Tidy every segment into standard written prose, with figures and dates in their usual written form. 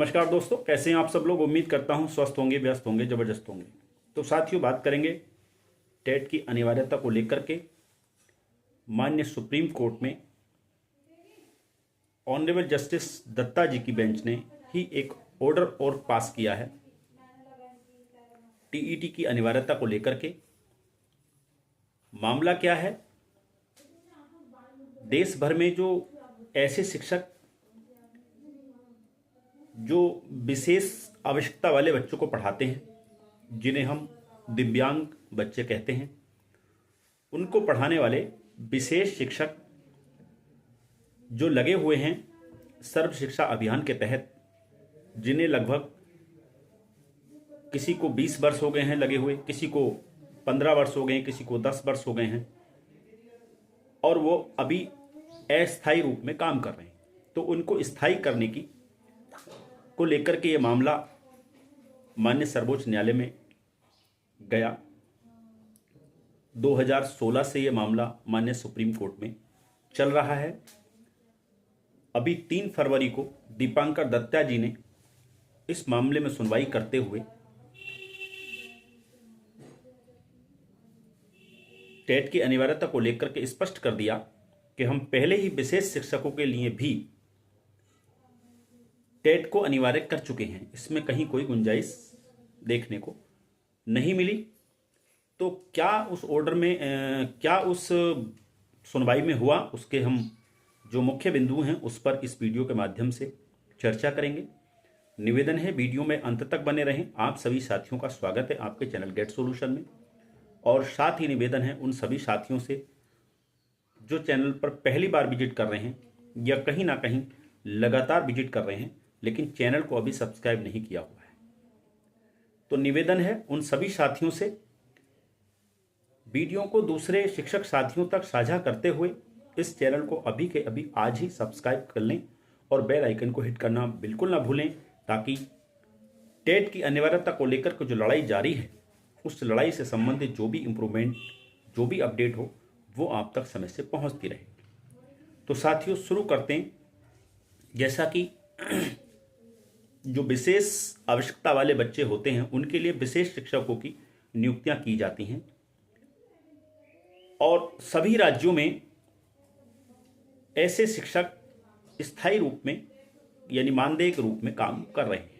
नमस्कार दोस्तों, कैसे हैं आप सब लोग। उम्मीद करता हूं स्वस्थ होंगे, व्यस्त होंगे, जबरदस्त होंगे। तो साथियों, बात करेंगे टेट की अनिवार्यता को लेकर के। माननीय सुप्रीम कोर्ट में ऑनरेबल जस्टिस दत्ता जी की बेंच ने ही एक ऑर्डर और पास किया है टीईटी की अनिवार्यता को लेकर के। मामला क्या है, देश भर में जो ऐसे शिक्षक जो विशेष आवश्यकता वाले बच्चों को पढ़ाते हैं, जिन्हें हम दिव्यांग बच्चे कहते हैं, उनको पढ़ाने वाले विशेष शिक्षक जो लगे हुए हैं सर्व शिक्षा अभियान के तहत, जिन्हें लगभग किसी को 20 वर्ष हो गए हैं लगे हुए, किसी को 15 वर्ष हो गए हैं, किसी को 10 वर्ष हो गए हैं, और वो अभी अस्थायी रूप में काम कर रहे हैं। तो उनको स्थायी करने की को लेकर के ये मामला माननीय सर्वोच्च न्यायालय में गया। 2016 से ये मामला माननीय सुप्रीम कोर्ट में चल रहा है। अभी 3 फरवरी को दीपांकर दत्ता जी ने इस मामले में सुनवाई करते हुए टेट की अनिवार्यता को लेकर के स्पष्ट कर दिया कि हम पहले ही विशेष शिक्षकों के लिए भी टेट को अनिवार्य कर चुके हैं, इसमें कहीं कोई गुंजाइश देखने को नहीं मिली। तो क्या उस ऑर्डर में क्या उस सुनवाई में हुआ, उसके हम जो मुख्य बिंदु हैं उस पर इस वीडियो के माध्यम से चर्चा करेंगे। निवेदन है वीडियो में अंत तक बने रहें। आप सभी साथियों का स्वागत है आपके चैनल गेट सॉल्यूशन में, और साथ ही निवेदन है उन सभी साथियों से जो चैनल पर पहली बार विजिट कर रहे हैं या कहीं ना कहीं लगातार विजिट कर रहे हैं लेकिन चैनल को अभी सब्सक्राइब नहीं किया हुआ है। तो निवेदन है उन सभी साथियों से वीडियो को दूसरे शिक्षक साथियों तक साझा करते हुए इस चैनल को अभी के अभी आज ही सब्सक्राइब कर लें और बेल आइकन को हिट करना बिल्कुल ना भूलें, ताकि टेट की अनिवार्यता को लेकर के जो लड़ाई जारी है उस लड़ाई से संबंधित जो भी इम्प्रूवमेंट, जो भी अपडेट हो, वो आप तक समय से पहुंचती रहे। तो साथियों, शुरू करते हैं। जैसा कि जो विशेष आवश्यकता वाले बच्चे होते हैं उनके लिए विशेष शिक्षकों की नियुक्तियां की जाती हैं, और सभी राज्यों में ऐसे शिक्षक स्थायी रूप में यानी मानदेय के रूप में काम कर रहे हैं।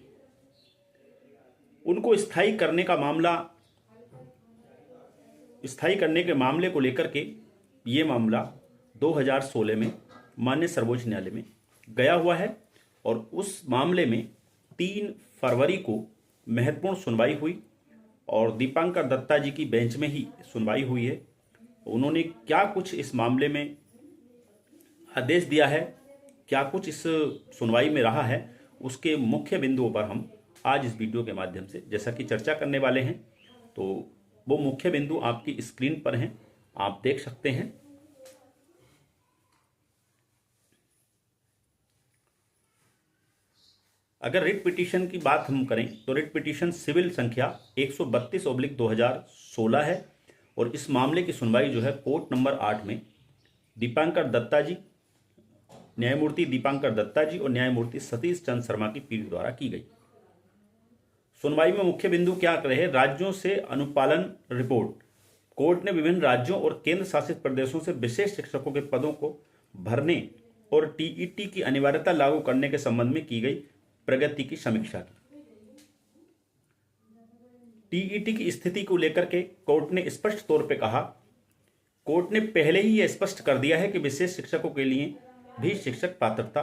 उनको स्थायी करने के मामले को लेकर के ये मामला 2016 में माननीय सर्वोच्च न्यायालय में गया हुआ है, और उस मामले में 3 फरवरी को महत्वपूर्ण सुनवाई हुई, और दीपांकर दत्ता जी की बेंच में ही सुनवाई हुई है। उन्होंने क्या कुछ इस मामले में आदेश दिया है, क्या कुछ इस सुनवाई में रहा है, उसके मुख्य बिंदुओं पर हम आज इस वीडियो के माध्यम से जैसा कि चर्चा करने वाले हैं। तो वो मुख्य बिंदु आपकी स्क्रीन पर हैं, आप देख सकते हैं। अगर रिट पिटीशन की बात हम करें तो रिट पिटीशन सिविल संख्या 132/2016 है, और इस मामले की सुनवाई जो है कोर्ट नंबर 8 में दीपांकर दत्ता जी, न्यायमूर्ति दीपांकर दत्ता जी और न्यायमूर्ति सतीश चंद्र शर्मा की पीठ द्वारा की गई। सुनवाई में मुख्य बिंदु क्या रहे, राज्यों से अनुपालन रिपोर्ट। कोर्ट ने विभिन्न राज्यों और केंद्र शासित प्रदेशों से विशेष शिक्षकों के पदों को भरने और टीईटी की अनिवार्यता लागू करने के संबंध में की गई प्रगति की समीक्षा की। टीईटी की स्थिति को लेकर के कोर्ट ने स्पष्ट तौर पे कहा, कोर्ट ने पहले ही यह स्पष्ट कर दिया है कि विशेष शिक्षकों के लिए भी शिक्षक पात्रता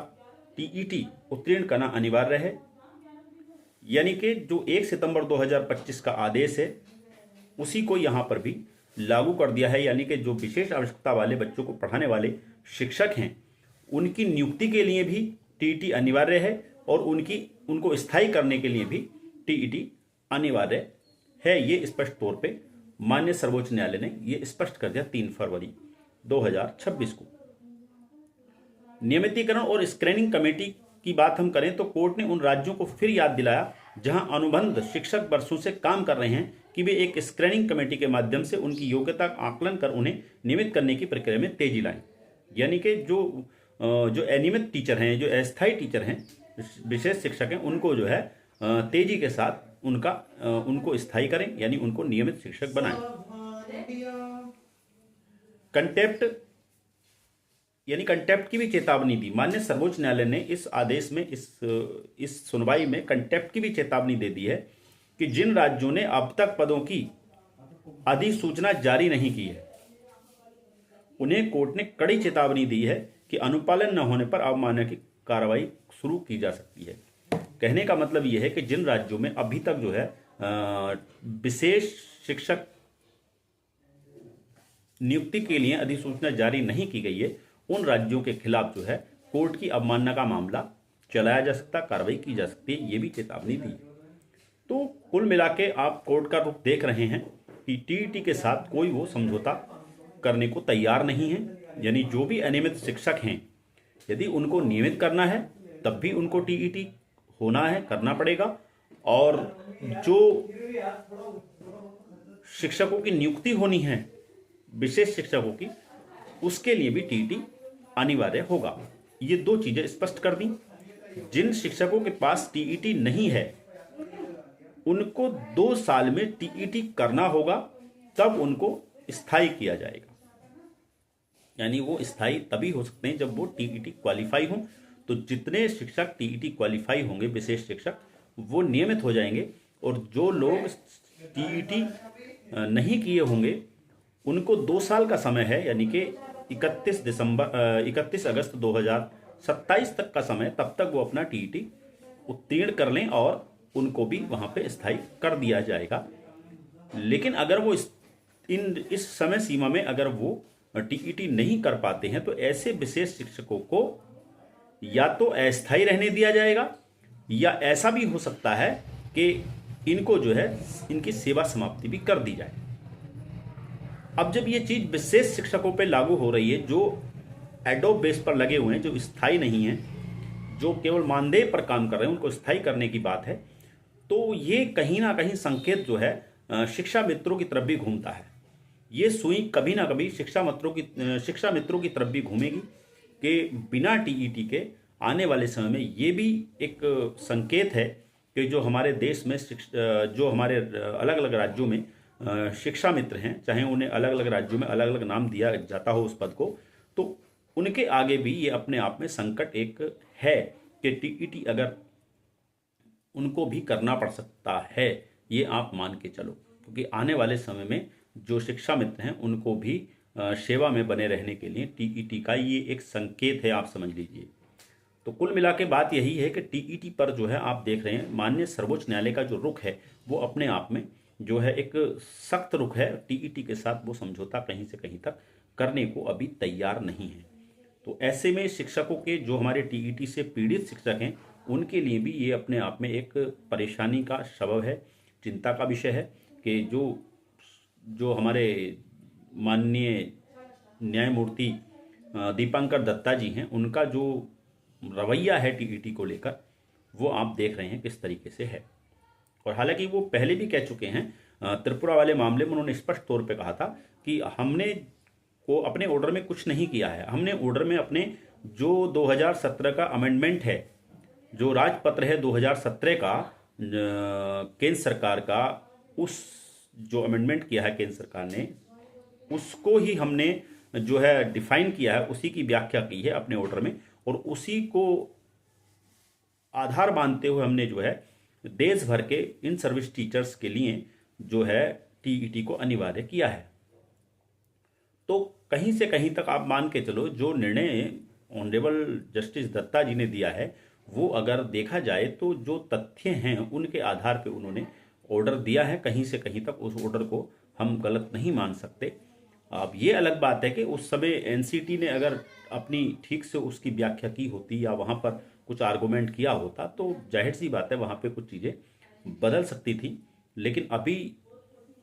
टीईटी उत्तीर्ण करना अनिवार्य है। यानी कि जो 1 सितंबर 2025 का आदेश है उसी को यहां पर भी लागू कर दिया है। यानी कि जो विशेष आवश्यकता वाले बच्चों को पढ़ाने वाले शिक्षक हैं उनकी नियुक्ति के लिए भी टीईटी अनिवार्य है, और उनको स्थायी करने के लिए भी टीईटी अनिवार्य है। ये स्पष्ट तौर पे माननीय सर्वोच्च न्यायालय ने ये स्पष्ट कर दिया 3 फरवरी 2026 को। नियमितीकरण और स्क्रीनिंग कमेटी की बात हम करें तो कोर्ट ने उन राज्यों को फिर याद दिलाया जहां अनुबंध शिक्षक वर्षों से काम कर रहे हैं कि वे एक स्क्रीनिंग कमेटी के माध्यम से उनकी योग्यता का आकलन कर उन्हें नियमित करने की प्रक्रिया में तेजी लाएं। यानी कि जो अनियमित टीचर हैं, जो अस्थायी टीचर हैं, विशेष शिक्षक हैं उनको जो है तेजी के साथ उनको स्थायी करें, यानी उनको नियमित शिक्षक बनाएं। कंटेप्ट यानी कंटेप्ट की भी चेतावनी दी। माननीय सर्वोच्च न्यायालय ने इस आदेश में इस सुनवाई में कंटेप्ट की भी चेतावनी दे दी है कि जिन राज्यों ने अब तक पदों की अधिसूचना जारी नहीं की है, उन्हें कोर्ट ने कड़ी चेतावनी दी है कि अनुपालन न होने पर अवमानना की कार्रवाई शुरू की जा सकती है। कहने का मतलब यह है कि जिन राज्यों में अभी तक जो है विशेष शिक्षक नियुक्ति के लिए अधिसूचना जारी नहीं की गई है, उन राज्यों के खिलाफ जो है कोर्ट की अवमानना का मामला चलाया जा सकता, कार्रवाई की जा सकती है, ये भी चेतावनी दी। तो कुल मिला के आप कोर्ट का रुख देख रहे हैं कि टीईटी के साथ कोई वो समझौता करने को तैयार नहीं है। यानी जो भी अनियमित शिक्षक हैं, यदि उनको नियमित करना है तब भी उनको टीईटी होना है, करना पड़ेगा, और जो शिक्षकों की नियुक्ति होनी है विशेष शिक्षकों की, उसके लिए भी टीईटी अनिवार्य होगा। ये दो चीजें स्पष्ट कर दी। जिन शिक्षकों के पास टीईटी नहीं है उनको 2 साल में टीईटी करना होगा, तब उनको स्थायी किया जाएगा। यानी वो स्थायी तभी हो सकते हैं जब वो टीईटी क्वालिफाई हों। तो जितने शिक्षक टीईटी क्वालिफाई होंगे विशेष शिक्षक, वो नियमित हो जाएंगे, और जो लोग टीईटी नहीं किए होंगे उनको 2 साल का समय है, यानी कि 31 अगस्त 2027 तक का समय, तब तक वो अपना टीईटी उत्तीर्ण कर लें और उनको भी वहां पे स्थायी कर दिया जाएगा। लेकिन अगर वो इस समय सीमा में अगर वो टीईटी नहीं कर पाते हैं तो ऐसे विशेष शिक्षकों को या तो अस्थायी रहने दिया जाएगा, या ऐसा भी हो सकता है कि इनको जो है इनकी सेवा समाप्ति भी कर दी जाए। अब जब ये चीज विशेष शिक्षकों पे लागू हो रही है, जो एडोब बेस पर लगे हुए हैं, जो स्थायी नहीं है, जो केवल मानदेय पर काम कर रहे हैं, उनको स्थायी करने की बात है, तो ये कहीं ना कहीं संकेत जो है शिक्षा मित्रों की तरफ भी घूमता है। ये सुई कभी ना कभी शिक्षा मित्रों की तरफ भी घूमेगी कि बिना टीईटी के आने वाले समय में ये भी एक संकेत है कि जो हमारे देश में जो हमारे अलग अलग राज्यों में शिक्षा मित्र हैं, चाहे उन्हें अलग अलग राज्यों में अलग अलग नाम दिया जाता हो उस पद को, तो उनके आगे भी ये अपने आप में संकट एक है कि टीईटी अगर उनको भी करना पड़ सकता है, ये आप मान के चलो, क्योंकि आने वाले समय में जो शिक्षा मित्र हैं उनको भी सेवा में बने रहने के लिए टीईटी का ये एक संकेत है, आप समझ लीजिए। तो कुल मिला के बात यही है कि टीईटी पर जो है आप देख रहे हैं माननीय सर्वोच्च न्यायालय का जो रुख है वो अपने आप में जो है एक सख्त रुख है। टीईटी के साथ वो समझौता कहीं से कहीं तक करने को अभी तैयार नहीं है। तो ऐसे में शिक्षकों के जो हमारे टीईटी से पीड़ित शिक्षक हैं उनके लिए भी ये अपने आप में एक परेशानी का सबब है, चिंता का विषय है कि जो हमारे माननीय न्यायमूर्ति दीपांकर दत्ता जी हैं, उनका जो रवैया है टीईटी को लेकर, वो आप देख रहे हैं किस तरीके से है। और हालांकि वो पहले भी कह चुके हैं, त्रिपुरा वाले मामले में उन्होंने स्पष्ट तौर पे कहा था कि हमने को अपने ऑर्डर में कुछ नहीं किया है। हमने ऑर्डर में अपने जो 2017 का अमेंडमेंट है, जो राजपत्र है 2017 का केंद्र सरकार का, उस जो अमेंडमेंट किया है केंद्र सरकार ने, उसको ही हमने जो है डिफाइन किया है, उसी की व्याख्या की है अपने ऑर्डर में, और उसी को आधार मानते हुए हमने जो है देश भर के इन सर्विस टीचर्स के लिए जो है टीईटी को अनिवार्य किया है। तो कहीं से कहीं तक आप मान के चलो, जो निर्णय ऑनरेबल जस्टिस दत्ता जी ने दिया है वो अगर देखा जाए तो जो तथ्य हैं उनके आधार पे उन्होंने ऑर्डर दिया है। कहीं से कहीं तक उस ऑर्डर को हम गलत नहीं मान सकते। अब ये अलग बात है कि उस समय एनसीटी ने अगर अपनी ठीक से उसकी व्याख्या की होती या वहाँ पर कुछ आर्गूमेंट किया होता तो जाहिर सी बात है वहाँ पे कुछ चीज़ें बदल सकती थी। लेकिन अभी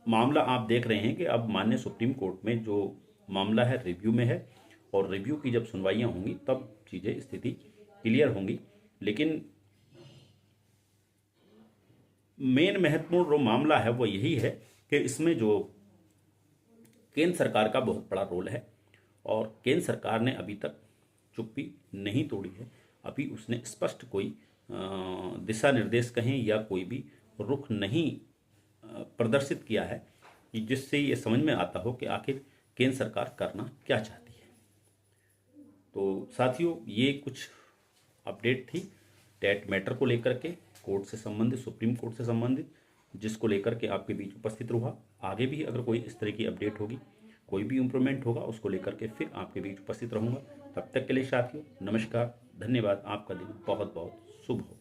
मामला आप देख रहे हैं कि अब माननीय सुप्रीम कोर्ट में जो मामला है रिव्यू में है, और रिव्यू की जब सुनवाइयाँ होंगी तब चीज़ें स्थिति क्लियर होंगी। लेकिन मेन महत्वपूर्ण जो मामला है वो यही है कि इसमें जो केंद्र सरकार का बहुत बड़ा रोल है, और केंद्र सरकार ने अभी तक चुप्पी नहीं तोड़ी है। अभी उसने स्पष्ट कोई दिशा निर्देश कहें या कोई भी रुख नहीं प्रदर्शित किया है कि जिससे ये समझ में आता हो कि आखिर केंद्र सरकार करना क्या चाहती है। तो साथियों, ये कुछ अपडेट थी टेट मैटर को लेकर के, कोर्ट से संबंधित, सुप्रीम कोर्ट से संबंधित, जिसको लेकर के आपके बीच उपस्थित रहा। आगे भी अगर कोई इस तरह की अपडेट होगी, कोई भी इम्प्रूवमेंट होगा, उसको लेकर के फिर आपके बीच उपस्थित रहूँगा। तब तक के लिए साथियों, नमस्कार, धन्यवाद। आपका दिन बहुत बहुत शुभ हो।